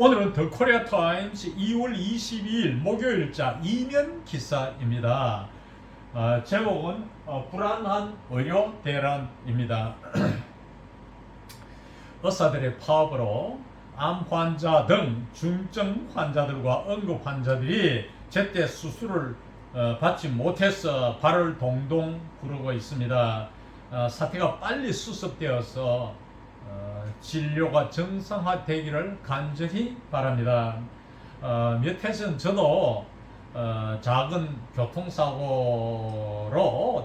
오늘은 더 코리아 타임스 2월 22일 목요일자 이면 기사입니다. 제목은 불안한 의료 대란입니다. 의사들의 파업으로 암 환자 등 중증 환자들과 응급 환자들이 제때 수술을 받지 못해서 발을 동동 구르고 있습니다. 사태가 빨리 수습되어서 진료가 정상화되기를 간절히 바랍니다. 몇 해 전 저도 작은 교통사고로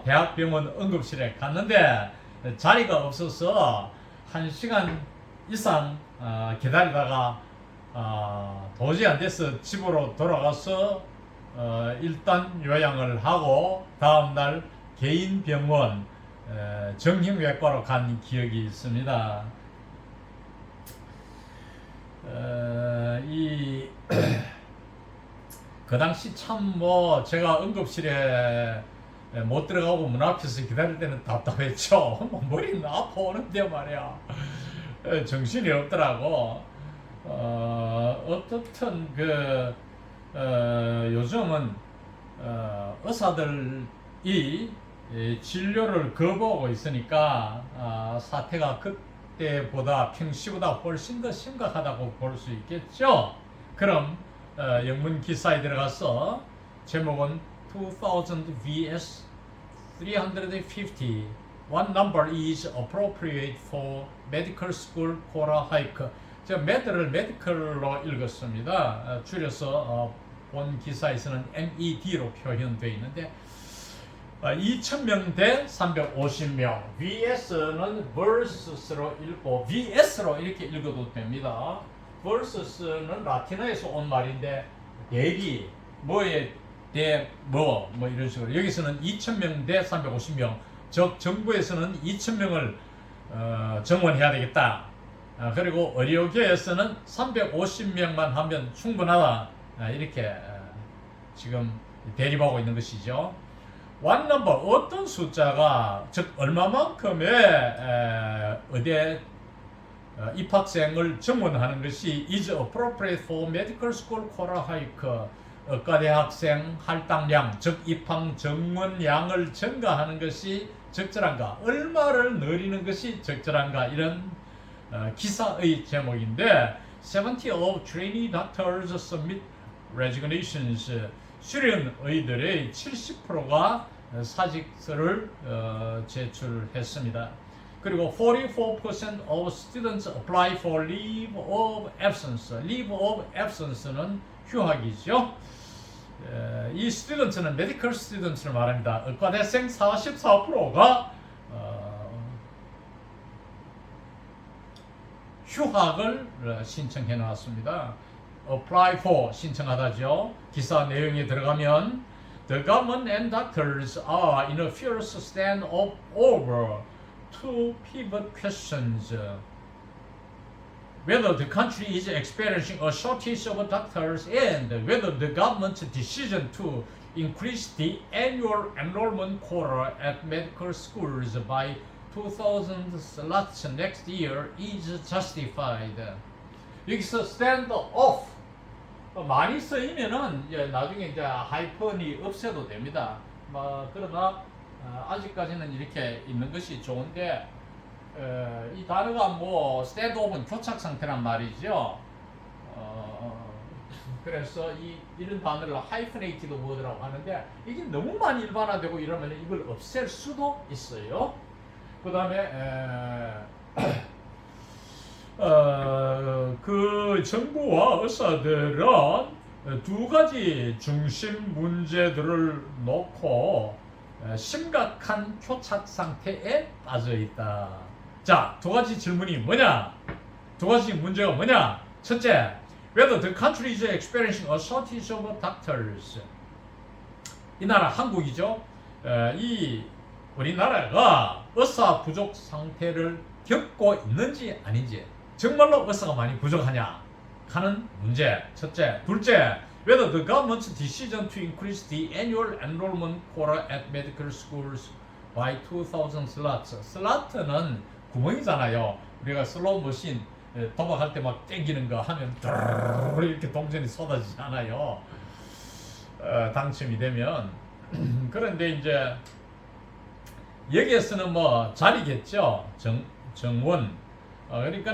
대학병원 응급실에 갔는데 자리가 없어서 1시간 이상 기다리다가 도저히 안 돼서 집으로 돌아가서 일단 요양을 하고 다음날 개인 병원 정형외과로 간 기억이 있습니다. 그 당시 참 제가 응급실에 못 들어가고 문 앞에서 기다릴 때는 답답했죠. 머리는 아파오는데 말이야. 정신이 없더라고. 어떻든 요즘은 의사들이 진료를 거부하고 있으니까 사태가 그때보다 평시보다 훨씬 더 심각하다고 볼 수 있겠죠. 그럼 영문 기사에 들어가서 제목은 2000 vs 350 What number is appropriate for medical school quota hike? 제가 med를 medical로 읽었습니다. 줄여서 본 기사에서는 MED로 표현되어 있는데 2,000명 대 350명. VS는 versus로 읽고 VS로 이렇게 읽어도 됩니다. versus는 라틴어에서 온 말인데 대비 뭐에 대 뭐 이런 식으로 여기서는 2,000명 대 350명. 즉 정부에서는 2,000명을 정원해야 되겠다. 그리고 의료계에서는 350명만 하면 충분하다. 이렇게 지금 대립하고 있는 것이죠. One number 어떤 숫자가 즉 얼마만큼의 의대 입학생을 정원하는 것이 is appropriate for medical school quota hike 의과대 학생 할당량 즉 입학 정원량을 증가하는 것이 적절한가 얼마를 늘리는 것이 적절한가 이런 기사의 제목인데 70 of trainee doctors submit resignations 수련의들의 70%가 사직서를 제출했습니다. 그리고 44% of students apply for leave of absence. leave of absence는 휴학이죠. 이 스튜던트는 medical students를 말합니다. 의과대생 44%가 휴학을 신청해 놨습니다. apply for 신청하다죠. 기사 내용에 들어가면 the government and doctors are in a fierce standoff over two pivot questions. Whether the country is experiencing a shortage of doctors and whether the government's decision to increase the annual enrollment quota at medical schools by 2,000 slots next year is justified. 여기서 stand off 많이 쓰이면은 나중에 이제 하이픈이 없애도 됩니다. 그러나 아직까지는 이렇게 있는 것이 좋은데 이 단어가 stand off은 교착 상태란 말이죠. 그래서 이런 단어를 hyphenated word라고 하는데 이게 너무 많이 일반화되고 이러면 이걸 없앨 수도 있어요. 그 다음에 그 정부와 의사들은 두 가지 중심 문제들을 놓고 심각한 교착 상태에 빠져 있다. 자, 두 가지 질문이 뭐냐? 두 가지 문제가 뭐냐? 첫째, whether the country is experiencing a shortage of doctors. 이 나라 한국이죠. 이 우리나라가 의사 부족 상태를 겪고 있는지 아닌지 정말로 의사가 많이 부족하냐 하는 문제 첫째. 둘째, whether the government's decision to increase the annual enrollment quota at medical schools by 2,000 slots. 슬롯은 구멍이잖아요. 우리가 슬롯 머신 도박할 때 막 땡기는 거 하면 드르르 이렇게 동전이 쏟아지지 않아요. 당첨이 되면. 그런데 이제 여기에서는 뭐 자리겠죠. 정원. 그러니까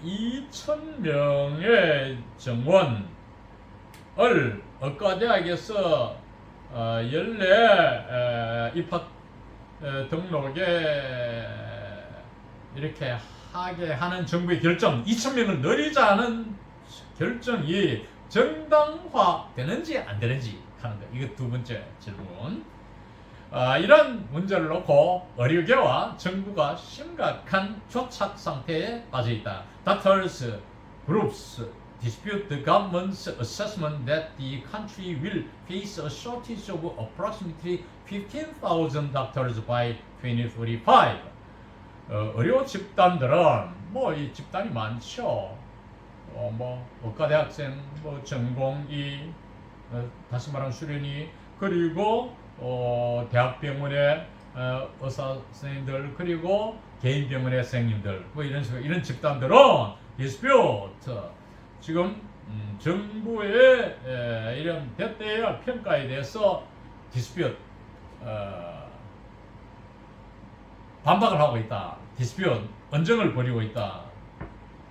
2,000명의 정원을 의과대학에서 연례 입학 등록에 이렇게 하게 하는 정부의 결정, 2,000명을 늘리자는 결정이 정당화되는지 안 되는지 하는 거. 이거 두 번째 질문. 이런 문제를 놓고 의료계와 정부가 심각한 교착 상태에 빠져 있다. Doctors groups dispute the government's assessment that the country will face a shortage of approximately 15,000 doctors by 2035. 의료 집단들은 뭐 이 집단이 많죠. 뭐 의과대학생, 뭐 전공의, 다시 말하면 수련의, 그리고 대학병원의 의사 선생님들, 그리고 개인병원의 선생님들, 뭐 이런 식으로 이런 집단들은 dispute, 지금 정부의 이런 대대의 평가에 대해서 dispute, 반박을 하고 있다. dispute, 언쟁을 벌이고 있다.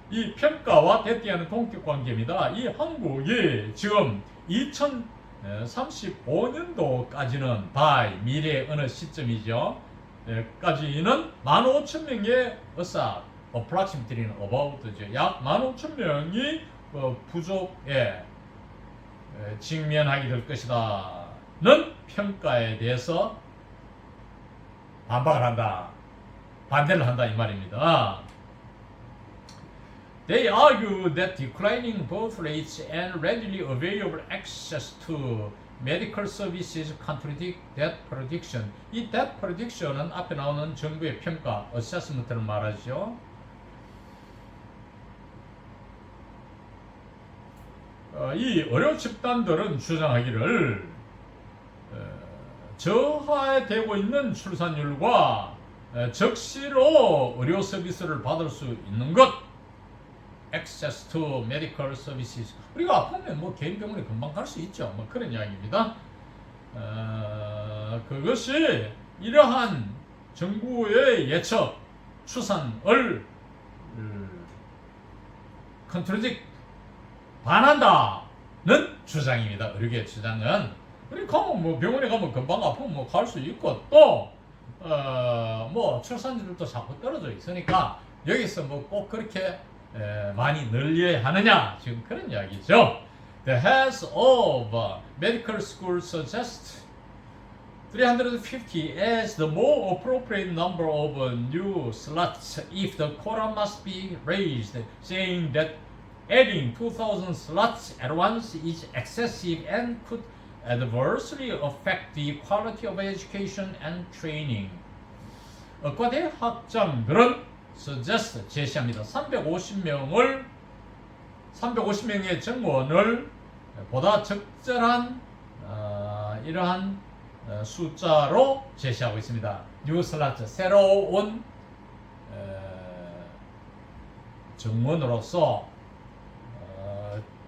이 평가와 대띠하는 동격관계입니다. 이 한국이 지금 2035년도까지는 by 미래 어느 시점이죠. 까지는 15,000명의 의사, approximately는 about죠. 약 15,000명이 부족에 직면하게 될 것이다는 평가에 대해서 반박을 한다. 반대를 한다 이 말입니다. They argue that declining birth rates and readily available access to medical services contradict that prediction. 이 that prediction은 앞에 나오는 정부의 평가, assessment를 말하죠. 이 의료 집단들은 주장하기를 저하되고 있는 출산율과 적시로 의료 서비스를 받을 수 있는 것, access to medical services. 우리가 아프면 뭐 개인 병원에 금방 갈 수 있죠. 뭐 그런 이야기입니다. 그것이 이러한 정부의 예측, 추산을 contradict, 반한다는 주장입니다. 의료계 주장은. 그러니까 뭐 병원에 가면 금방 아프면 뭐 갈 수 있고 또 뭐 출산율도 자꾸 떨어져 있으니까 여기서 뭐 꼭 그렇게 많이 늘려야 하느냐 지금 그런 이야기죠. The heads of medical schools suggest 350 as the more appropriate number of new slots if the quota must be raised, saying that adding 2,000 slots at once is excessive and could adversely affect the quality of education and training. 의과대 학장들은 suggest, 제시합니다. 350명의 정원을 보다 적절한 이러한 숫자로 제시하고 있습니다. New slots, 새로운 정원으로서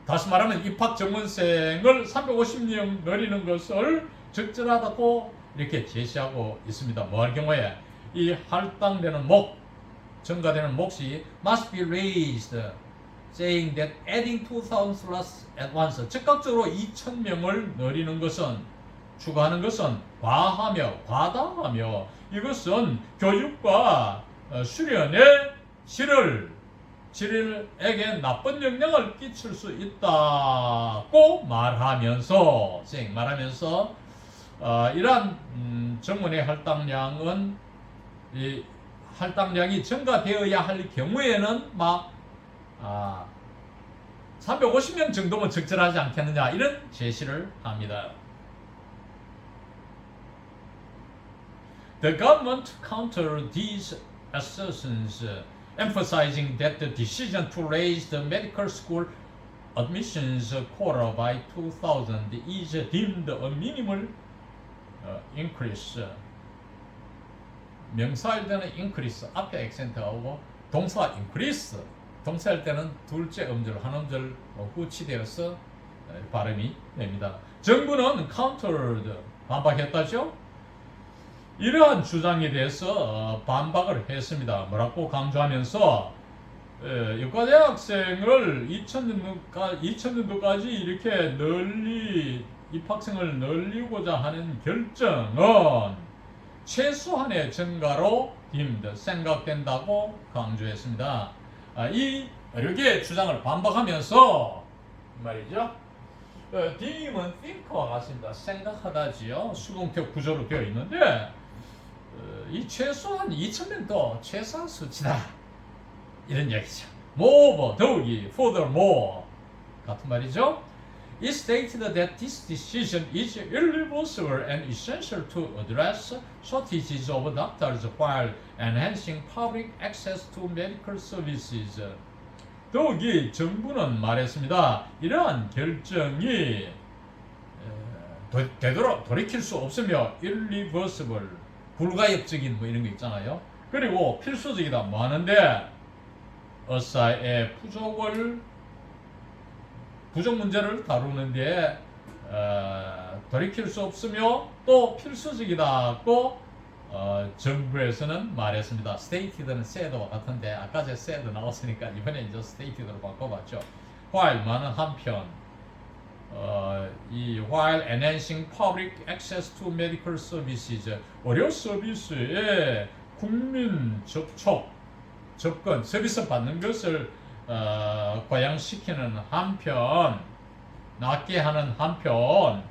다시 말하면 입학 정원생을 350명 늘리는 것을 적절하다고 이렇게 제시하고 있습니다. 뭐 할 경우에 이 할당되는 증가되는 몫이 must be raised, saying that adding 2,000 slots at once, 즉각적으로 2,000명을 늘리는 것은, 추가하는 것은 과하며 과다하며 이것은 교육과 수련의 질에게 나쁜 영향을 끼칠 수 있다고 말하면서 이러한 정원의 할당량은 이 할당량이 증가되어야 할 경우에는 350명 정도면 적절하지 않겠느냐 이런 제시를 합니다. The government countered these assertions, emphasizing that the decision to raise the medical school admissions quota by 2,000 is deemed a minimal increase. 명사일 때는 increase 앞에 액센트가 오고 동사 increase 동사일 때는 둘째 음절, 한 음절 후치되어서 발음이 됩니다. 정부는 countered, 반박했다죠. 이러한 주장에 대해서 반박을 했습니다. 뭐라고 강조하면서 의과대학생을 2000년도까지 이렇게 널리 입학생을 늘리고자 하는 결정은 최소한의 증가로 생각된다고 강조했습니다. 이 여러 주장을 반박하면서 말이죠. 딤은 think와 같습니다. 생각하다지요. 수동태 구조로 되어 있는데 이 최소한 2000명 더 최소한 수치다. 이런 얘기죠. moreover, 더욱이, furthermore 같은 말이죠. It stated that this decision is irreversible and essential to address shortages of doctors while enhancing public access to medical services. 더욱이 정부는 말했습니다. 이러한 결정이 되도록 돌이킬 수 없으며 irreversible, 불가역적인 뭐 이런 거 있잖아요. 그리고 필수적이다. 뭐 하는데 의사의 부족 문제를 다루는데 돌이킬 수 없으며 또 필수적이다고 정부에서는 말했습니다. stated는 said와 같은데 아까 제 said 나왔으니까 이번에 이제 stated로 바꿔봤죠. while 많은 한편 이 while enhancing public access to medical services 의료 서비스에 국민 접근 서비스 받는 것을 과양시키는 한편 낫게 하는 한편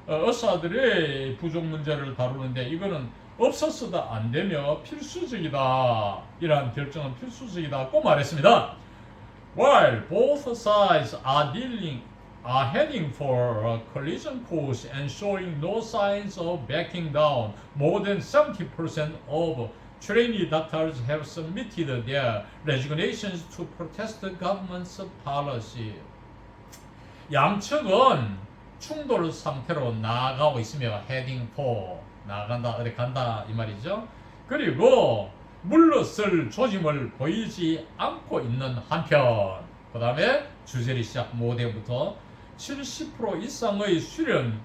의사들의 부족 문제를 다루는데 이거는 없어서도 안 되며 필수적이다. 이러한 결정은 필수적이다고 말했습니다. While both sides are heading for a collision course and showing no signs of backing down, more than 70% of trainee doctors have submitted their resignations to protest the government's policy. 양측은 충돌 상태로 나아가고 있으며 heading for, 나아간다, 어디 간다 이 말이죠. 그리고 물러설 조짐을 보이지 않고 있는 한편 그 다음에 주제리 시작 모대부터 70% 이상의 수련의들은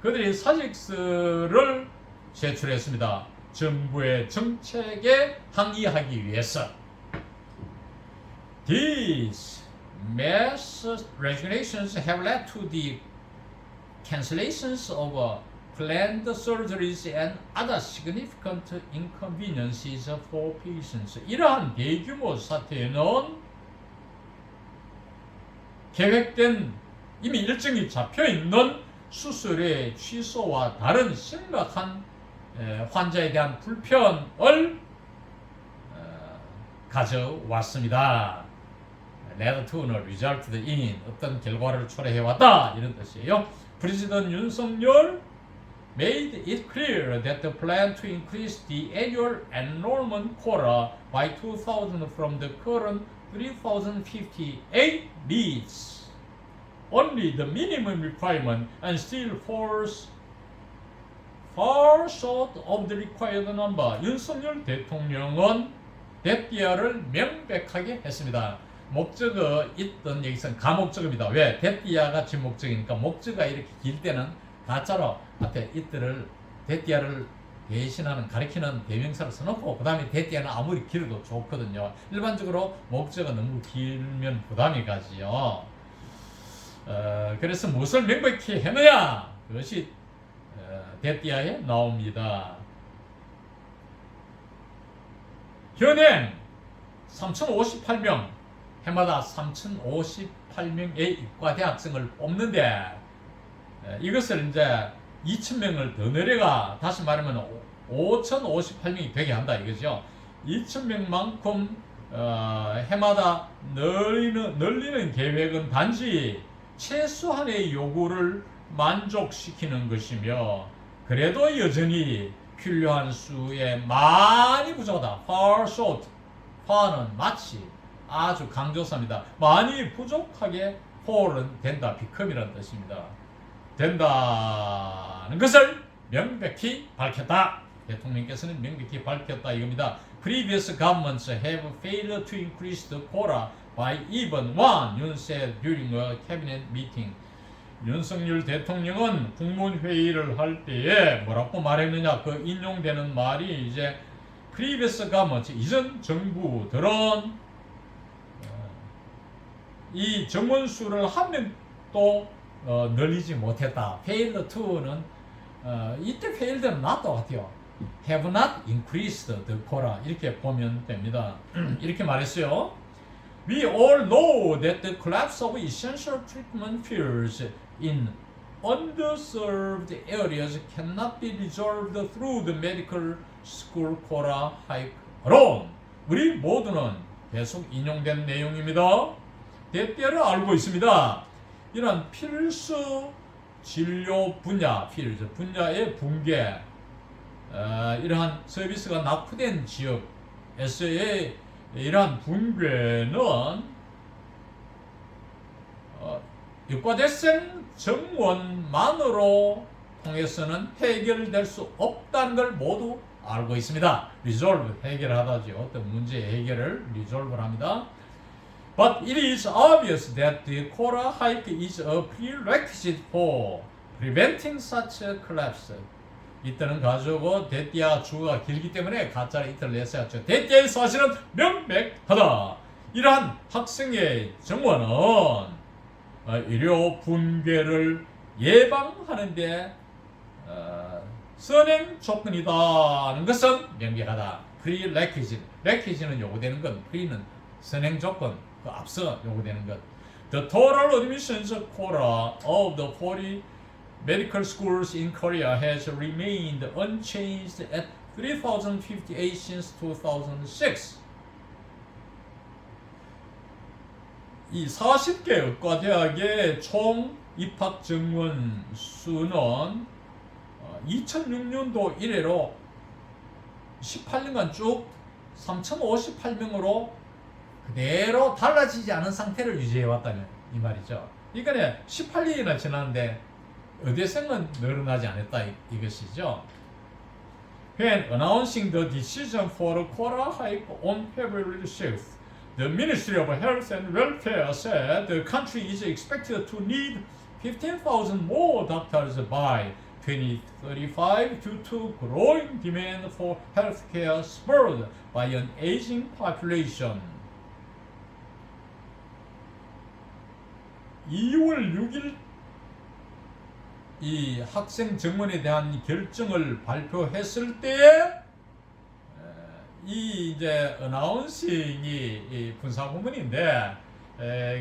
그들이 사직서를 제출했습니다. 정부의 정책에 항의하기 위해서. These mass resignations have led to the cancellations of planned surgeries and other significant inconveniences for patients. 이러한 대규모 사태는 계획된 이미 일정이 잡혀있는 수술의 취소와 다른 심각한 환자에 대한 불편을 가져왔습니다. led to는 resulted in 어떤 결과를 초래해왔다 이런 뜻이에요. 프레지던트 윤석열 made it clear that the plan to increase the annual enrollment quota by 2,000 from the current 3,058 meets only the minimum requirement and still falls far short of the required number. 윤석열 대통령은 대띠아를 명백하게 했습니다. 목적어 있던 여기서는 가목적어입니다. 왜? 대띠아가 진목적이니까 목적어가 이렇게 길 때는 가짜로 앞에 이들을 대띠아를 대신하는 가리키는 대명사를 써놓고 그 다음에 대띠아는 아무리 길어도 좋거든요. 일반적으로 목적어가 너무 길면 부담이 가지요. 그래서 무엇을 명백히 했느냐? 그것이 대띠아에 나옵니다. 현행 3,058명 해마다 3,058명의 의과대학생을 뽑는데 이것을 이제 2,000명을 더 내려가 다시 말하면 5,058명이 되게 한다 이거죠. 2,000명만큼 해마다 늘리는 계획은 단지 최소한의 요구를 만족시키는 것이며 그래도 여전히 필요한 수에 많이 부족하다. far short, far는 마치 아주 강조사입니다. 많이 부족하게 fal은 된다, become이라는 뜻입니다. 된다는 것을 명백히 밝혔다. 대통령께서는 명백히 밝혔다 이겁니다. Previous governments have failed to increase the quota by even one, Yoon said during a cabinet meeting. 윤석열 대통령은 국무회의를 할 때에 뭐라고 말했느냐? 그 인용되는 말이 이제 previous government, 이전 정부들은 이 정원수를 한 명도 늘리지 못했다. failed to는 이때 failed는 not 같아요. have not increased the quota 이렇게 보면 됩니다. 이렇게 말했어요. We all know that the collapse of essential treatment fields in underserved areas cannot be resolved through the medical school quota hike alone. 우리 모두는 계속 인용된 내용입니다. 대때를 알고 있습니다. 이런 필수 진료 분야, 분야의 붕괴, 이러한 서비스가 낙후된 지역에서의 이러한 붕괴는 육과대생 정원만으로 통해서는 해결될 수 없다는 걸 모두 알고 있습니다. resolve, 해결하다죠. 어떤 문제 해결을 resolve를 합니다. But it is obvious that the quota hike is a prerequisite for preventing such a collapse. 이때는 가지고 대띠아 주가 길기 때문에 가짜를 이틀 냈어야죠. 대띠아의 사실은 명백하다. 이러한 학생의 정원은 의료 붕괴를 예방하는데 선행 조건이다는 것은 명백하다. prerequisite, requisite는 요구되는 것, pre는 선행 조건, 그 앞서 요구되는 것. The total admissions quota of the 40 medical schools in Korea has remained unchanged at 3,058 since 2006. 이 40개 의과대학의 총 입학 정원 수는 2006년도 이래로 18년간 쭉 3,058명으로 그대로 달라지지 않은 상태를 유지해 왔다는 이 말이죠. 그러니까 18년이나 지났는데 의대생은 늘어나지 않았다 이것이죠. When announcing the decision for the quota hike on February 6th, the Ministry of Health and Welfare said the country is expected to need 15,000 more doctors by 2035 due to growing demand for healthcare spurred by an aging population. 2월 6일 이 학생 정원에 대한 결정을 발표했을 때에 이 이제 어나운싱이 분사구문인데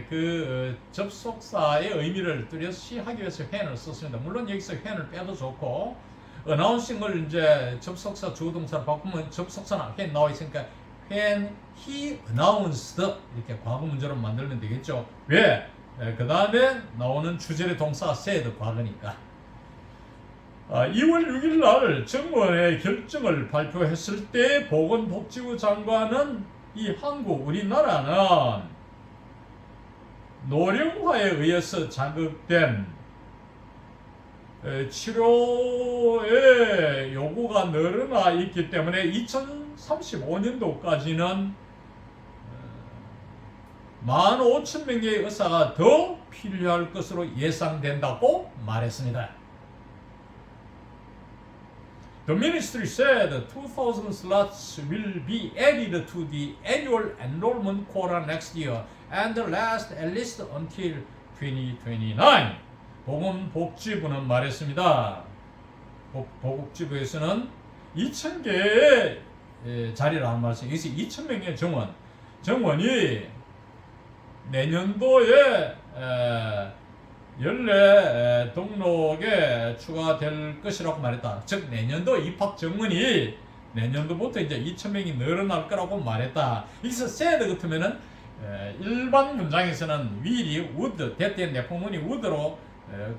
그 접속사의 의미를 뚜렷이 하기 위해서 when을 썼습니다. 물론 여기서 when을 빼도 좋고 어나운싱을 이제 접속사 주어동사로 바꾸면 접속사는 when 나와 있으니까 when he announced 이렇게 과거 문제로 만들면 되겠죠. 왜? 그 다음에 나오는 주절의 동사 said 과거니까. 2월 6일 날 정부의 결정을 발표했을 때 보건복지부 장관은 이 한국 우리나라는 노령화에 의해서 자극된 치료의 요구가 늘어나 있기 때문에 2035년도까지는 15,000명의 의사가 더 필요할 것으로 예상된다고 말했습니다. The ministry said 2,000 slots will be added to the annual enrollment quota next year and last at least until 2029. 보건복지부는 말했습니다. 보건복지부에서는 2,000개의 자리라는 말씀. 여기서 2,000명의 정원이 내년도에 연례 등록에 추가될 것이라고 말했다. 즉 내년도 입학 정원이 내년도부터 이제 2,000명이 늘어날 거라고 말했다. 여기서 said 같으면은 일반 문장에서는 will이 would, 대때 내포문이 would로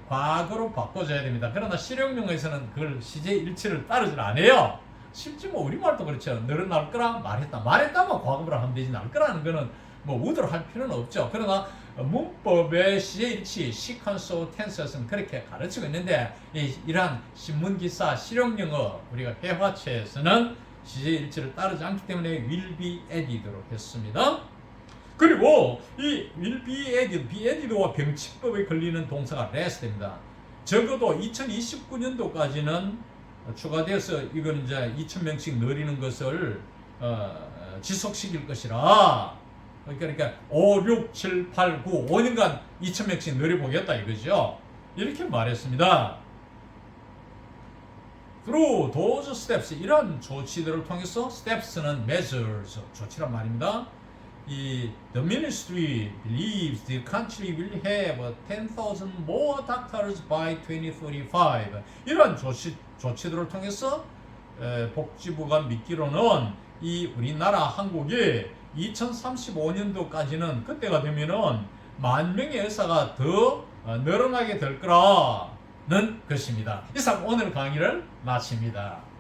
과거로 바꿔줘야 됩니다. 그러나 실용용에서는 그걸 시제 일치를 따르질 않아요. 실제 뭐 우리말도 그렇죠. 늘어날 거라 말했다. 말했다면 과거로 하면 되지. 날 거라는 거는 뭐 우드로 할 필요는 없죠. 그러나 문법의 시제일치, 시퀀스, 텐스는 그렇게 가르치고 있는데 이러한 신문기사, 실용영어 우리가 회화체에서는 시제일치를 따르지 않기 때문에 will be added로 했습니다. 그리고 이 will be added, be added와 병치법에 걸리는 동사가 rest입니다. 적어도 2029년도까지는 추가되어서 이건 이제 2,000명씩 늘리는 것을 지속시킬 것이라. 그러니까 5, 6, 7, 8, 9, 5년간 2,000명씩 늘려보겠다 이거죠. 이렇게 말했습니다. Through those steps, 이런 조치들을 통해서 steps는 measures, 조치란 말입니다. the ministry believes the country will have 10,000 more doctors by 2035. 이런 조치들을 통해서 복지부가 믿기로는 이 우리나라 한국이 2035년도까지는 그때가 되면은 10,000명의 의사가 더 늘어나게 될 거라는 것입니다. 이상 오늘 강의를 마칩니다.